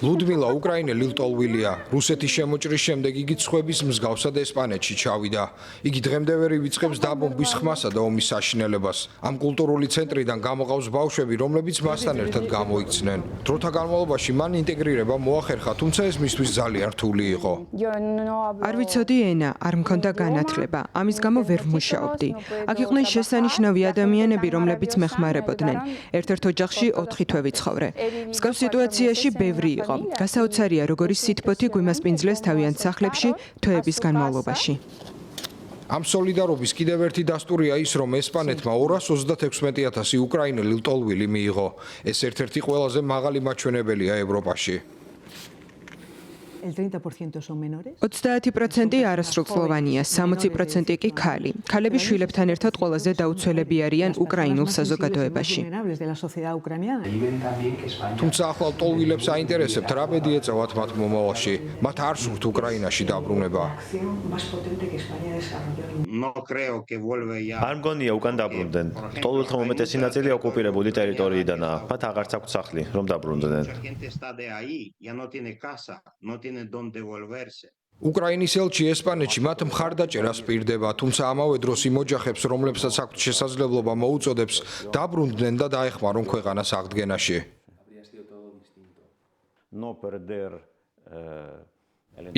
ლუდმილა უკრაინელი ლტოლვილია. რუსეთის შემოჭრის შემდეგ იგი ცხვების მსგავსად ესპანეთში ჩავიდა. იგი დღემდე ვერ ივიწყებს დაბომბვის ხმასა და ომის საშინელებას. ამ კულტურული ცენტრიდან გამოყავს ბავშვები, რომლებიც მასთან ერთად გამოიქცნენ. დროთა განმავლობაში მან ინტეგრირება მოახერხა, თუმცა ეს მისთვის ძალიან რთული იყო. არ ვიცოდი ენა, არ მქონდა განათლება, ამის გამო ვერ ვმუშაობდი. აქ იყვნენ შესანიშნავი ადამიანები, რომლებიც მეხმარებოდნენ. ერთ-ერთ ოჯახში 4 თვე ვიცხოვრე. მსგავს სიტუაციაში ბევრი იყო. გასაოცარია, როგორი სითბოთი გვიმასპინძლეს თავიანთ სახლებში თვეების განმავლობაში. ამ სოლიდარობის კიდევ ერთი დასტურია ის, რომ ესპანეთმა 236,000 უკრაინელი ლტოლვილი მიიღო. ეს ერთ-ერთი ყველაზე მაღალი მაჩვენებელია ევროპაში. 30% არასრულწლოვანია, 60% კი ქალი. ქალები შვილებთან ერთად ყველაზე დაუცველები არიან უკრაინულ საზოგადოებაში. თუმცა ახლა ლტოლვილებს აინტერესებთ, რა ბედი ეწევათ მათ მომავალში. მათ არ სურთ უკრაინაში დაბრუნება. არ მგონია უკან დაბრუნდნენ. ლტოლვილთა უმეტესი ნაწილი ოკუპირებული ტერიტორიიდანაა. მათ აღარც აქვთ სახლი, რომ დაბრუნდნენ. უკრაინის ელჩი ესპანეთში მათ მხარდაჭერას პირდება, თუმცა ამავე დროს იმ ოჯახებს, რომლებსაც აქვთ შესაძლებლობა მოუწოდებს, დაბრუნდნენ და დაეხმარონ ქვეყანას აღდგენაში.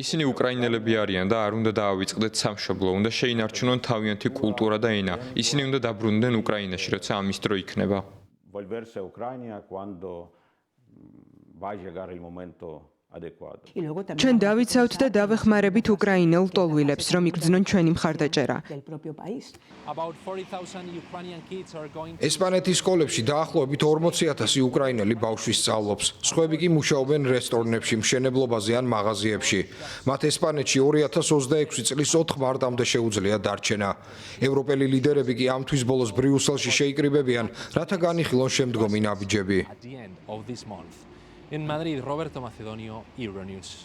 ისინი უკრაინელები არიან და არ უნდა დაავიწყდეთ სამშობლო, უნდა შეინარჩუნონ თავიანთი კულტურა და ენა. ისინი უნდა დაბრუნდნენ უკრაინაში, როცა ამის დრო იქნება. ჩვენ დავიცავთ და დავეხმარებით უკრაინელ ლტოლვილებს, რომ იგრძნონ ჩვენი მხარდაჭერა. ესპანეთის სკოლებში დაახლოებით 40,000 უკრაინელი ბავშვი სწავლობს. სხვები კი მუშაობენ რესტორნებში, მშენებლობაზე ან მაღაზიებში. მათ ესპანეთში 2026 წლის 4 მარტამდე შეუძლიათ დარჩენა. ევროპელი ლიდერები კი ამთვის ბოლოს ბრიუსელში შეიკრიბებიან, რათა განიხილონ შემდგომი ნაბიჯები. In Madrid, Roberto Macedonio, Euronews.